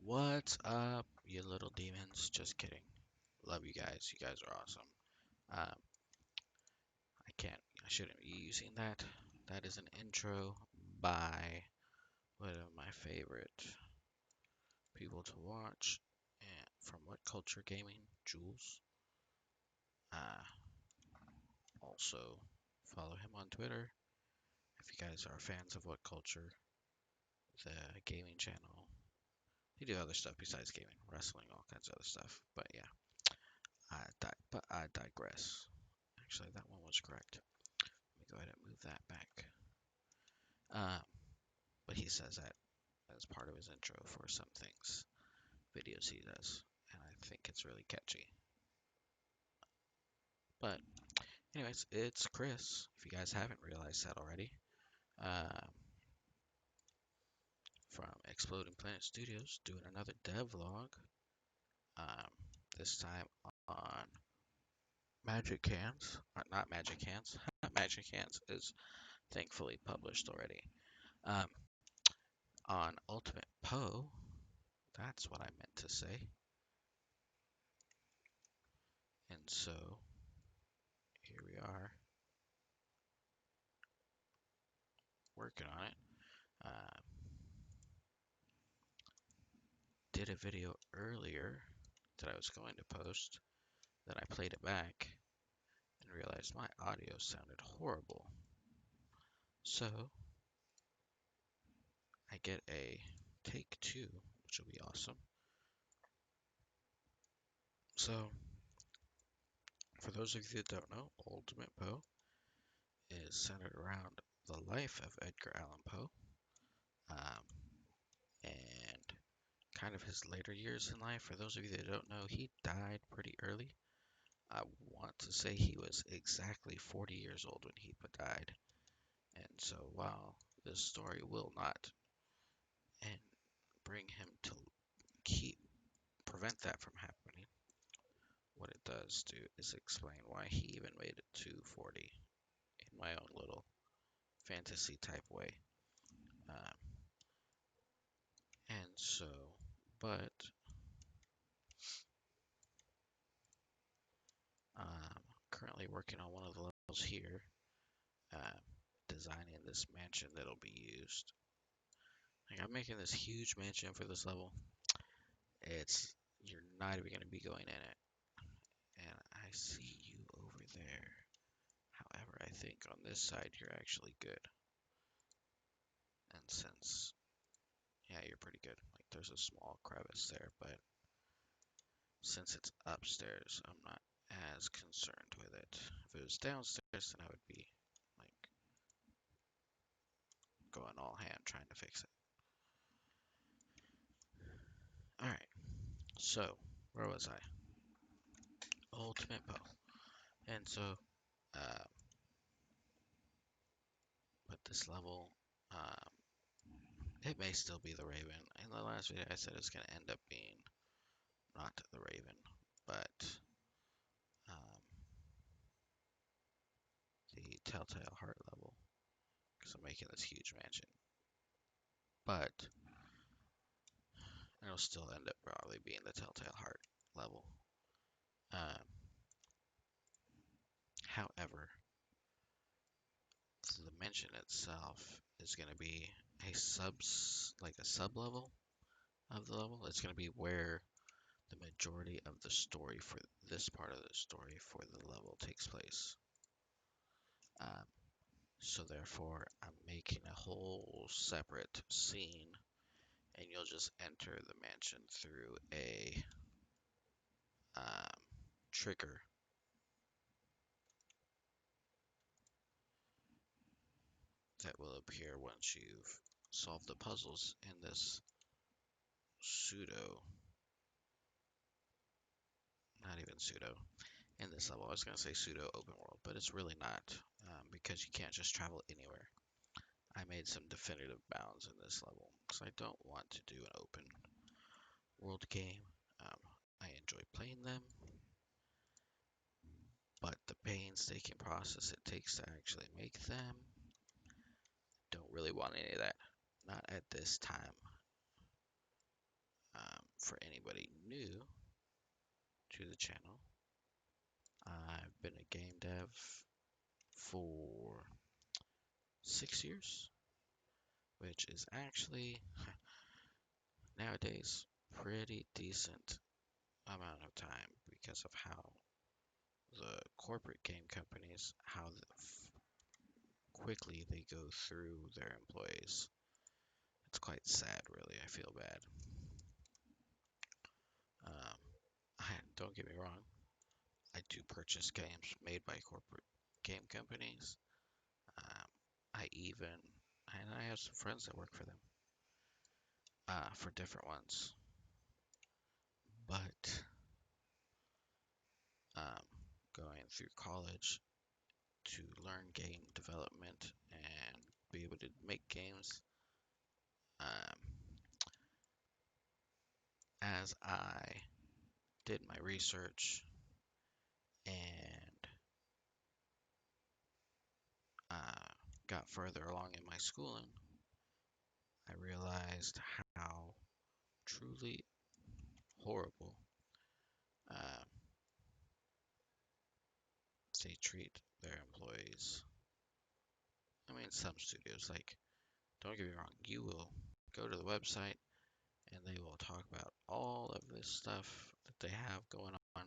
What's up, you little demons? Just kidding. Love you guys. You guys are awesome. Um, I shouldn't be using that. That is an intro by one of my favorite people to watch. And from What Culture Gaming, Jules. Uh, also, follow him on Twitter if you guys are fans of What Culture, the gaming channel. They do other stuff besides gaming, wrestling, all kinds of other stuff. But yeah, I digress. Actually, that one was correct. Let me go ahead and move that back. Um, but he says that as part of his intro for some things, videos he does, and I think it's really catchy. But anyways, it's Chris. If you guys haven't realized that already, um, from Exploding Planet Studios, doing another devlog. Um, this time on Magic Hands, not Magic Hands. Magic Hands is thankfully published already. Um, on Ultimate Poe, that's what I meant to say. And so here we are working on it. Did a video earlier that I was going to post, then I played it back and realized my audio sounded horrible. So I get a take two, which will be awesome. So for those of you that don't know, Ultimate Poe is centered around the life of Edgar Allan Poe, um, and kind of his later years in life. For those of you that don't know, he died pretty early. I want to say he was exactly 40 years old when he died. And so while this story will not and bring him to keep prevent that from happening, what it does do is explain why he even made it to 40 in my own little fantasy type way. Um, and so, but currently working on one of the levels here, uh, designing this mansion that'll be used. Like I'm making this huge mansion for this level. It's you're not even going to be going in it, and I see you over there. However, I think on this side you're actually good, and since yeah, you're pretty good. Like there's a small crevice there, but since it's upstairs, I'm not as concerned with it. If it was downstairs, then I would be like going all hand trying to fix it. All right, so where was I? Ultimate Bow, and so uh, but this level, um, it may still be the Raven. In the last video, I said it's going to end up being not the Raven, but um, the Telltale Heart level, because I'm making this huge mansion. But it'll still end up probably being the Telltale Heart level. Um, However, the mansion itself is going to be a sub level of the level. It's going to be where the majority of the story for this part of the story for the level takes place. Um, so therefore, I'm making a whole separate scene, and you'll just enter the mansion through a trigger that will appear once you've solved the puzzles in this pseudo, not even pseudo, in this level. I was going to say pseudo open world, but it's really not, because you can't just travel anywhere. I made some definitive bounds in this level because I don't want to do an open world game. Um, I enjoy playing them, but the painstaking process it takes to actually make them, don't really want any of that. Not at this time. Um, for anybody new to the channel, I've been a game dev for 6 years, which is actually nowadays pretty decent amount of time because of how the corporate game companies, how quickly they go through their employees. It's quite sad, really. I feel bad. Um, don't get me wrong. I do purchase games made by corporate game companies. Um, and I have some friends that work for them, for different ones. But um, going through college to learn game development and be able to make games, um, as I did my research and got further along in my schooling, I realized how truly horrible uh, they treat their employees. I mean, some studios, like, don't get me wrong, you will go to the website and they will talk about all of this stuff that they have going on.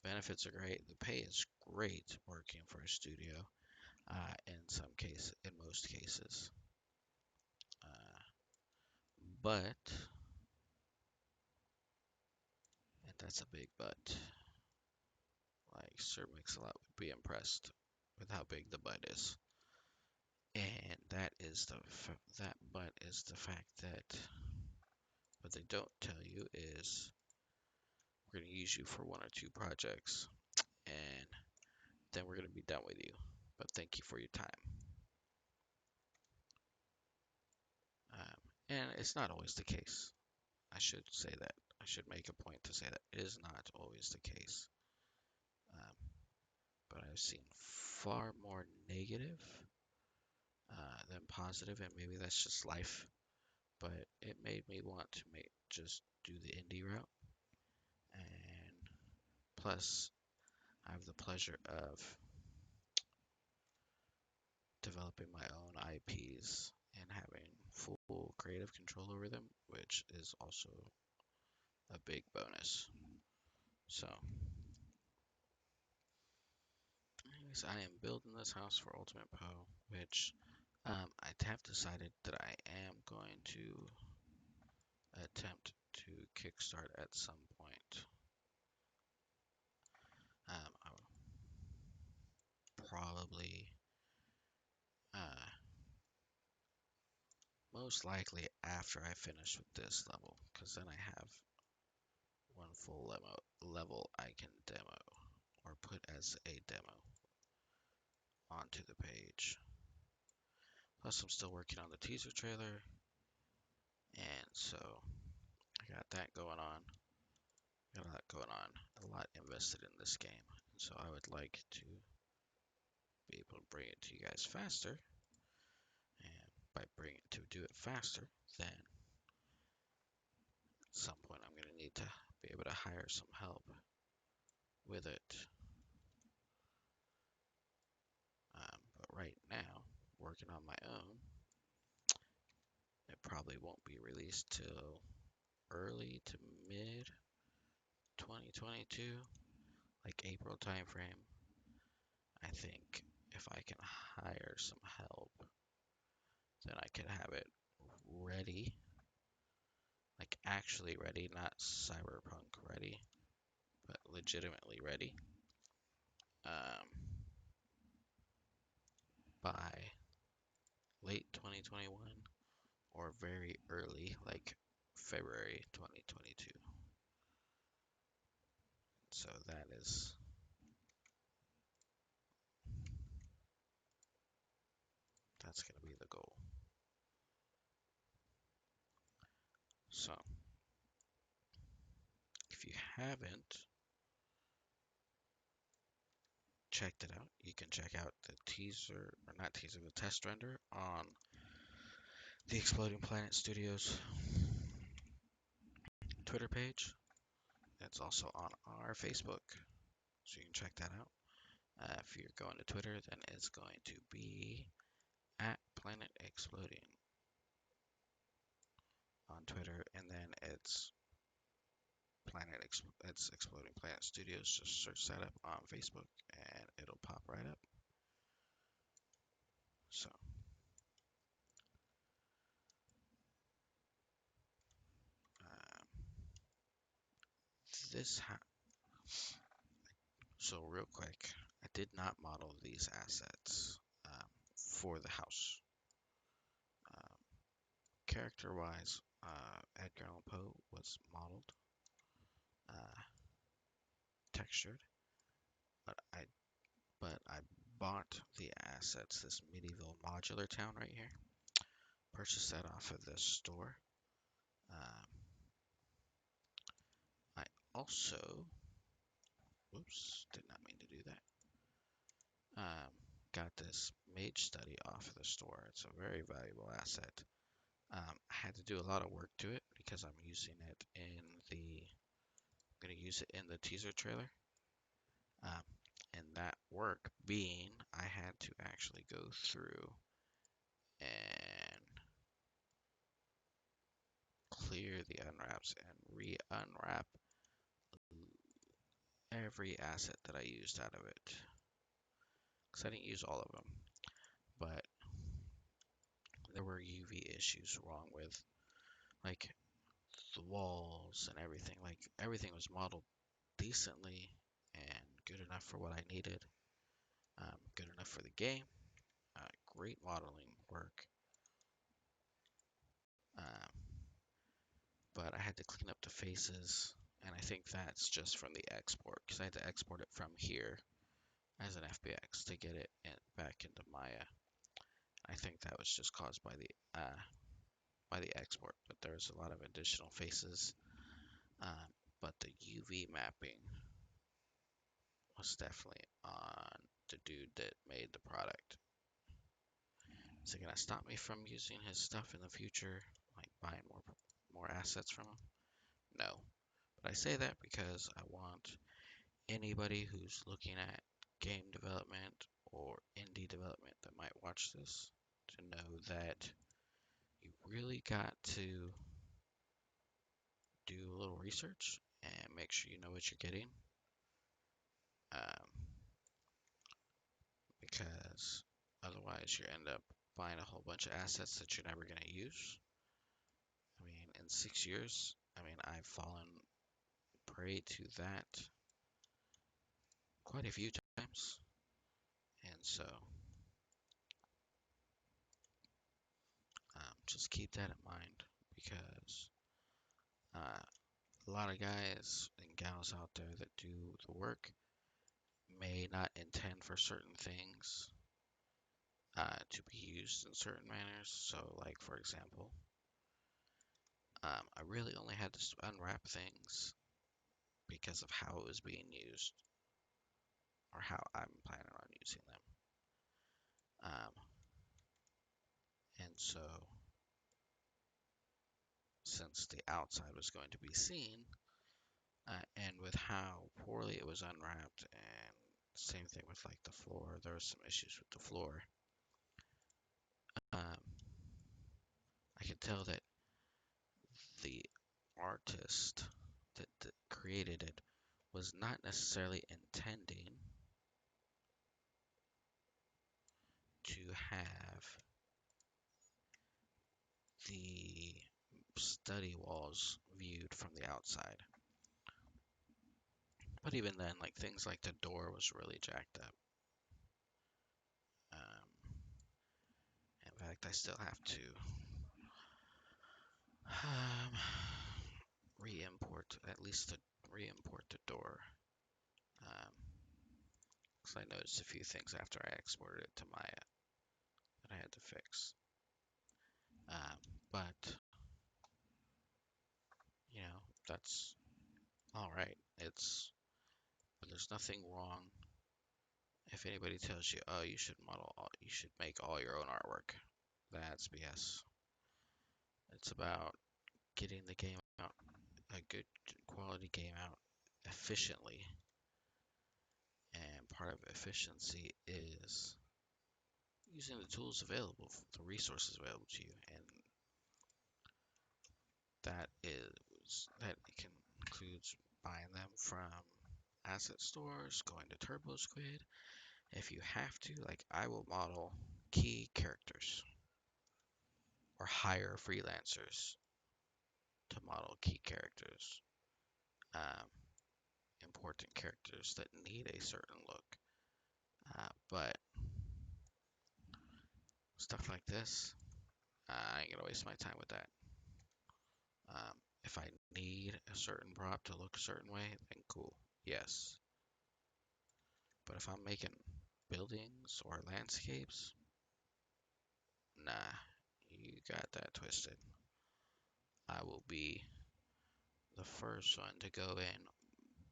Benefits are great. The pay is great working for a studio, in most cases. Uh, but, and that's a big but, like, Sir Mix-a-Lot would be impressed with how big the but is. And that but is the fact that what they don't tell you is we're going to use you for one or two projects and then we're going to be done with you. But thank you for your time. And it's not always the case. I should say that. I should make a point to say that it is not always the case. Um, but I've seen far more negative than positive, and maybe that's just life. But it made me want to just do the indie route. And plus, I have the pleasure of developing my own IPs and having full creative control over them, which is also a big bonus. So, anyways, I am building this house for Ultimate Poe, which I have decided that I am going to attempt to kickstart at some point. I will probably, most likely after I finish with this level, because then I have one full level I can demo or put as a demo onto the page. Plus, I'm still working on the teaser trailer, and so I got that going on. Got a lot going on, a lot invested in this game, and so I would like to be able to bring it to you guys faster. And by bringing to do it faster, then at some point I'm going to need to be able to hire some help with it. But right now, working on my own, it probably won't be released till early to mid 2022, like April timeframe. I think if I can hire some help, then I can have it ready, like actually ready, not cyberpunk ready, but legitimately ready, um, by late 2021 or very early, like February 2022. So that's going to be the goal. So if you haven't checked it out, you can check out the teaser, or not teaser, the test render on the Exploding Planet Studios Twitter page. It's also on our Facebook, so you can check that out. If you're going to Twitter, then it's going to be at Planet Exploding on Twitter, and then it's Exploding Planet Studios. Just search that up on Facebook, and it'll pop right up. So um, this ha so real quick, I did not model these assets for the house. Um, Character-wise, Edgar Allan Poe was modeled, uh, textured, but I bought the assets, this medieval modular town right here. Purchased that off of this store. Um, I also, whoops, did not mean to do that. Got this mage study off of the store. It's a very valuable asset. I had to do a lot of work to it because I'm using it in I'm going to use it in the teaser trailer. Um, and that work being, I had to actually go through and clear the unwraps and re-unwrap every asset that I used out of it. Because I didn't use all of them, but there were UV issues wrong with like the walls and everything. Like everything was modeled decently and good enough for what I needed. Good enough for the game. Great modeling work. Um, but I had to clean up the faces, and I think that's just from the export because I had to export it from here as an FBX to get it back into Maya. I think that was just caused by the export, but there's a lot of additional faces. But the UV mapping was definitely on the dude that made the product. Is it gonna stop me from using his stuff in the future, like buying more assets from him? No. But I say that because I want anybody who's looking at game development or indie development that might watch this to know that you really got to do a little research and make sure you know what you're getting. Um, because otherwise you end up buying a whole bunch of assets that you're never going to use. I mean, in 6 years, I've fallen prey to that quite a few times. And so just keep that in mind because uh, a lot of guys and gals out there that do the work may not intend for certain things to be used in certain manners. So, like for example, I really only had to unwrap things because of how it was being used or how I'm planning on using them. And so, since the outside was going to be seen, and with how poorly it was unwrapped, and same thing with like the floor, there was some issues with the floor. Um, I could tell that the artist that created it was not necessarily intending to have the study walls viewed from the outside. But even then, like things like the door was really jacked up. In fact, I still have to um, re-import, at least to re-import the door. Because I noticed a few things after I exported it to Maya that I had to fix. But, you know, that's all right. But there's nothing wrong if anybody tells you, oh, you should make all your own artwork. That's BS. It's about getting the game out a good quality game out efficiently. And part of efficiency is using the tools available, the resources available to you, and that can includes buying them from asset stores, going to Turbo Squid. If you have to, like I will model key characters or hire freelancers to model key characters, um, important characters that need a certain look. But stuff like this, I ain't gonna waste my time with that. If I need a certain prop to look a certain way, then cool, yes. But if I'm making buildings or landscapes, nah, you got that twisted. I will be the first one to go in,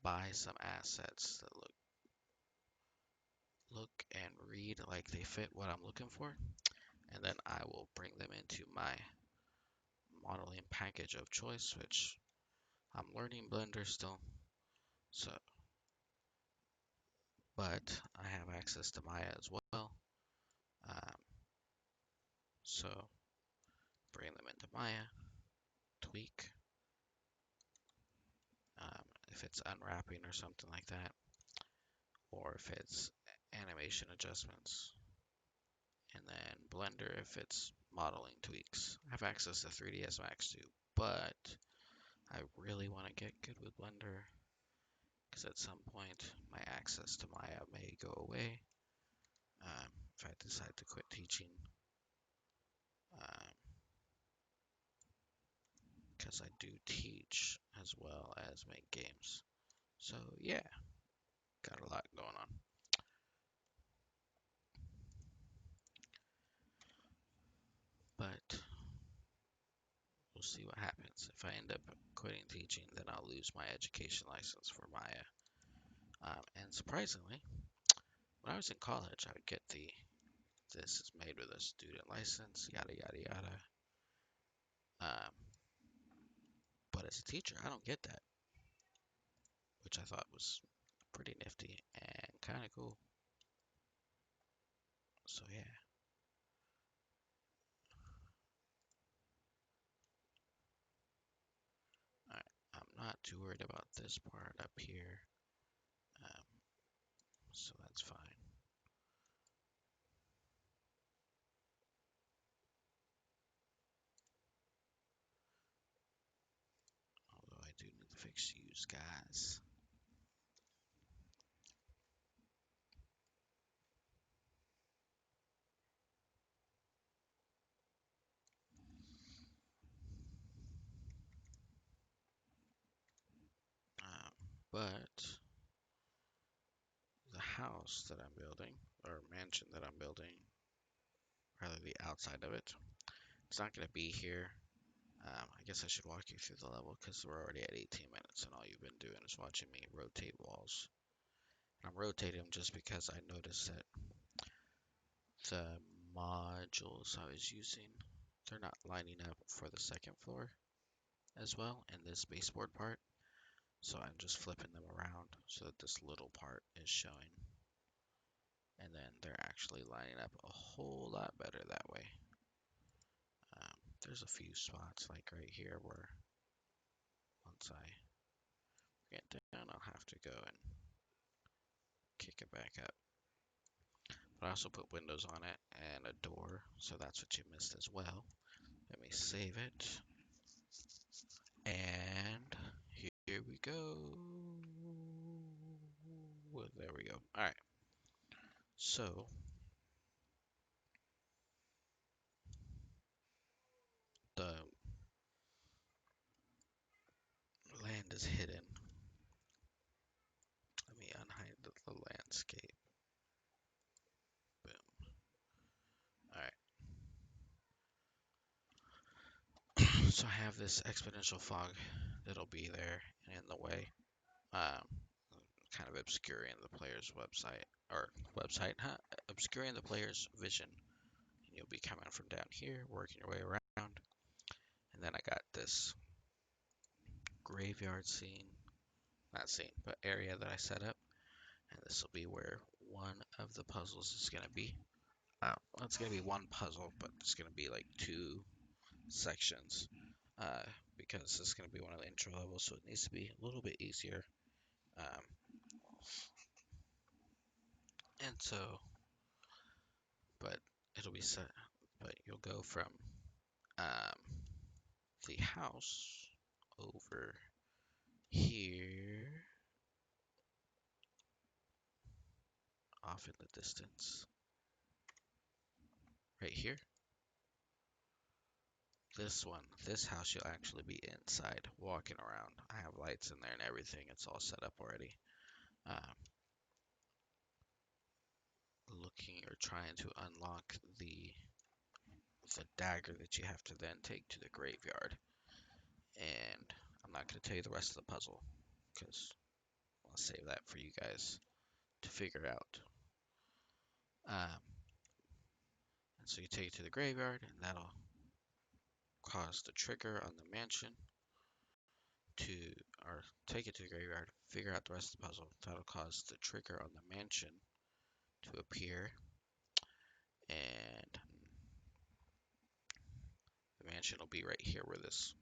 buy some assets that look and read like they fit what I'm looking for, and then I will bring them into my modeling package of choice, which I'm learning Blender still. So, but I have access to Maya as well. Um, so bring them into Maya, tweak, if it's unwrapping or something like that, or if it's animation adjustments, and then Blender if it's modeling tweaks. I have access to 3ds Max too, but I really want to get good with Blender because at some point my access to Maya may go away if I decide to quit teaching, because I do teach as well as make games. So yeah, got a lot going on. But we'll see what happens. If I end up quitting teaching, then I'll lose my education license for Maya. And surprisingly, when I was in college, I would get this is made with a student license, yada yada yada. Um, but as a teacher, I don't get that, which I thought was pretty nifty and kind of cool. So yeah, alright, I'm not too worried about this part up here, um, so that's fine. Although I do need to fix use, guys. But the house that I'm building, or mansion that I'm building, rather the outside of it, it's not going to be here. I guess I should walk you through the level because we're already at 18 minutes and all you've been doing is watching me rotate walls. And I'm rotating them just because I noticed that the modules I was using, they're not lining up for the second floor as well in this baseboard part. So I'm just flipping them around so that this little part is showing. And then they're actually lining up a whole lot better that way. There's a few spots like right here where once I get down, I'll have to go and kick it back up. But I also put windows on it and a door, so that's what you missed as well. Let me save it. And here we go. Well, there we go. All right. So the land is hidden. Let me unhide the landscape. Boom. All right. So I have this exponential fog that'll be there and in the way, um, kind of obscuring the player's obscuring the player's vision. And you'll be coming from down here, working your way around. And then I got this graveyard scene, not scene, but area that I set up. And this will be where one of the puzzles is going to be. Well, it's going to be one puzzle, but it's going to be like two sections. Uh, because this is going to be one of the intro levels, so it needs to be a little bit easier. Um, and so, but it'll be set, but you'll go from um, the house over here, off in the distance, right here. This one, this house, you'll actually be inside, walking around. I have lights in there and everything. It's all set up already. Um, Looking or trying to unlock the dagger that you have to then take to the graveyard. And I'm not going to tell you the rest of the puzzle because I'll save that for you guys to figure out. Um, and so you take it to the graveyard, and that'll cause the trigger on the mansion to, or take it to the graveyard, figure out the rest of the puzzle. That'll cause the trigger on the mansion to appear, and the mansion will be right here where this.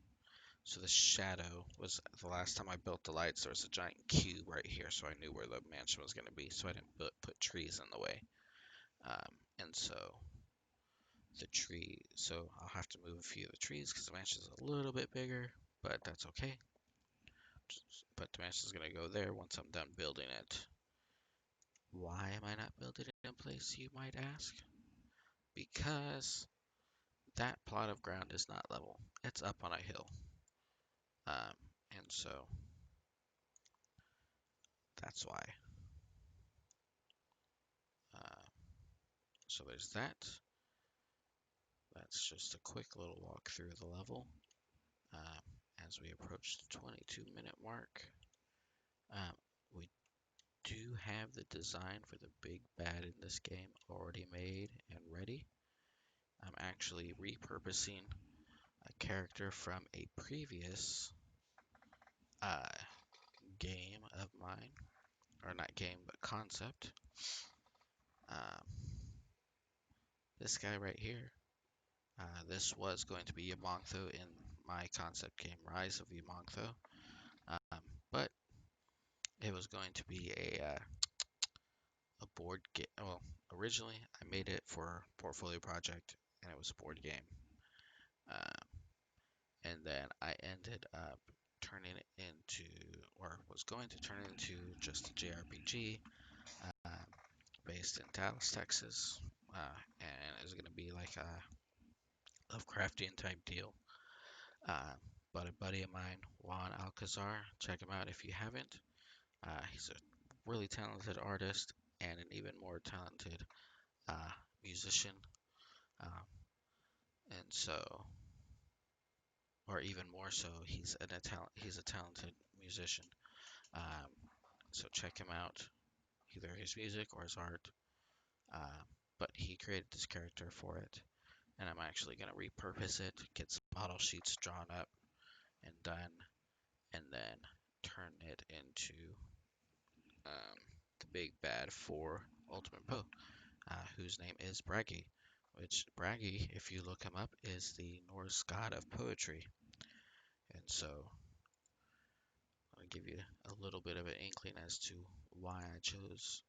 So the shadow was the last time I built the lights. There was a giant cube right here, so I knew where the mansion was going to be. So I didn't put trees in the way. And so the tree, so I'll have to move a few of the trees because the mansion's a little bit bigger, but that's okay. But the mansion's going to go there once I'm done building it. Why am I not building it in place, you might ask? Because that plot of ground is not level. It's up on a hill. And so that's why. Uh, so there's that. That's just a quick little walk through the level. As we approach the 22-minute mark, we do have the design for the big bad in this game already made and ready. I'm actually repurposing a character from a previous game of mine, or not game, but concept. Um, this guy right here, this was going to be Yamongtho in my concept game, Rise of Yamongtho, but it was going to be a board game. Well, originally I made it for a portfolio project, and it was a board game. And then I ended up turning it into, or was going to turn it into just a JRPG uh, based in Dallas, Texas, and it's going to be like a Lovecraftian type deal. Uh, but a buddy of mine, Juan Alcazar, check him out if you haven't. He's a really talented artist and an even more talented uh, musician. Um, and so, or even more so, he's a talented musician. Um, so check him out, either his music or his art. Uh, but he created this character for it, and I'm actually going to repurpose it, get some model sheets drawn up and done, and then turn it into the big bad for Ultimate Poe, whose name is Bragi. Which Bragi, if you look him up, is the Norse god of poetry. And so I'll give you a little bit of an inkling as to why I chose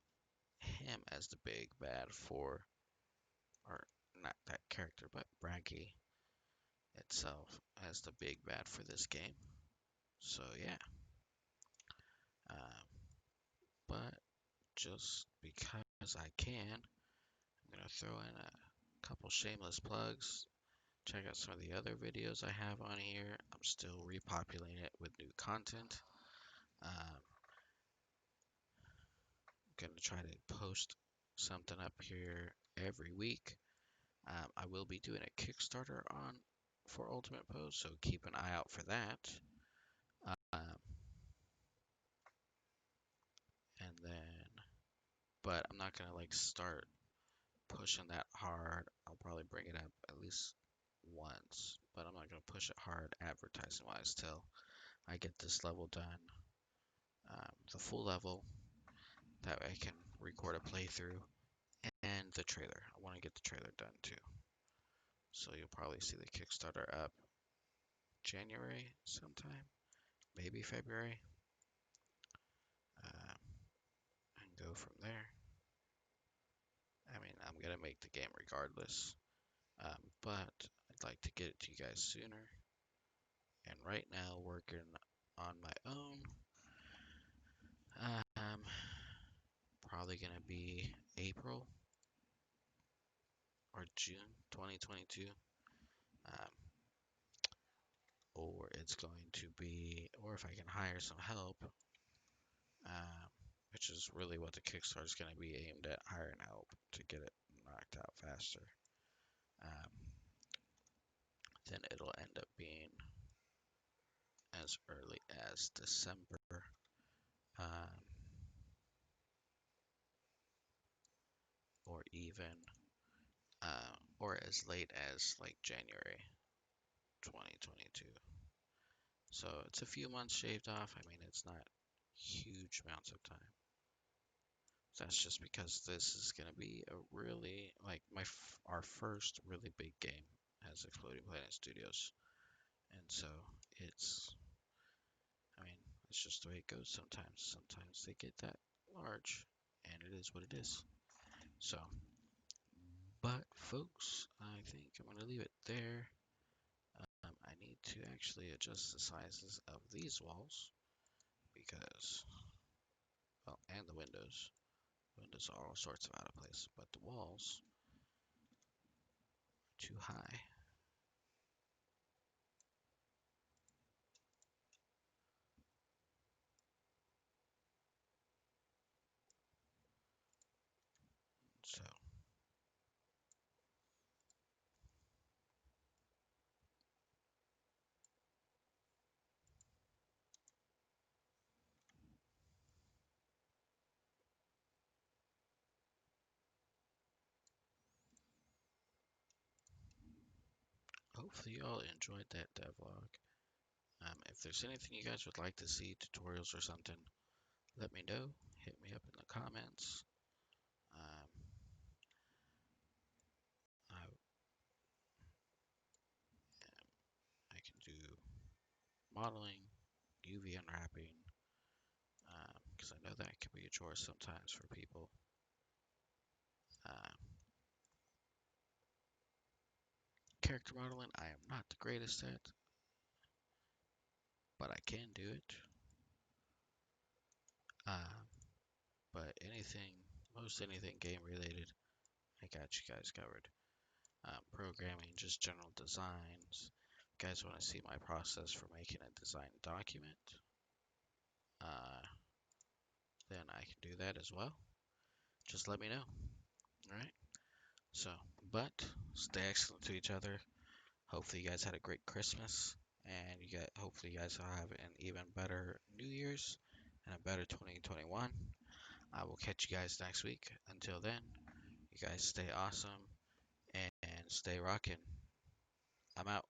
him as the big bad for, or not that character, but Bragi itself as the big bad for this game. So yeah, um, but just because I can, I'm gonna throw in a couple shameless plugs. Check out some of the other videos I have on here. I'm still repopulating it with new content. I'm gonna try to post something up here every week. I will be doing a Kickstarter on for Ultimate Poe, so keep an eye out for that. Um, and then, but I'm not gonna like start pushing that hard. I'll probably bring it up at least once, but I'm not gonna push it hard advertising wise till I get this level done, the full level, that way I can record a playthrough, and the trailer. I want to get the trailer done too. So you'll probably see the Kickstarter up January sometime, maybe February, um, and go from there. I mean, I'm gonna make the game regardless, but I'd like to get it to you guys sooner. And right now, working on my own, um, probably gonna be April or June 2022, um, or it's going to be, or if I can hire some help, um, which is really what the Kickstarter is going to be aimed at, hiring help to get it knocked out faster. Um, then it'll end up being as early as December, um, or even, or as late as like January 2022. So it's a few months shaved off. I mean, it's not huge amounts of time. That's just because this is going to be a really, like, our first really big game as Exploding Planet Studios. And so it's, I mean, it's just the way it goes sometimes. Sometimes they get that large, and it is what it is. So, but folks, I think I'm going to leave it there. I need to actually adjust the sizes of these walls because, well, and the windows. Windows are all sorts of out of place, but the walls are too high. So, hopefully you all enjoyed that devlog. If there's anything you guys would like to see, tutorials or something, let me know. Hit me up in the comments. Um, I, I can do modeling, UV unwrapping, because I know that can be a chore sometimes for people. Um, Character modeling, I am not the greatest at, but I can do it. Um, but anything, most anything game related, I got you guys covered. Programming, just general designs. If you guys want to see my process for making a design document, uh, then I can do that as well. Just let me know. All right. So, but stay excellent to each other. Hopefully, you guys had a great Christmas, and hopefully you guys will have an even better New Year's and a better 2021. I will catch you guys next week. Until then, you guys stay awesome and stay rocking. I'm out.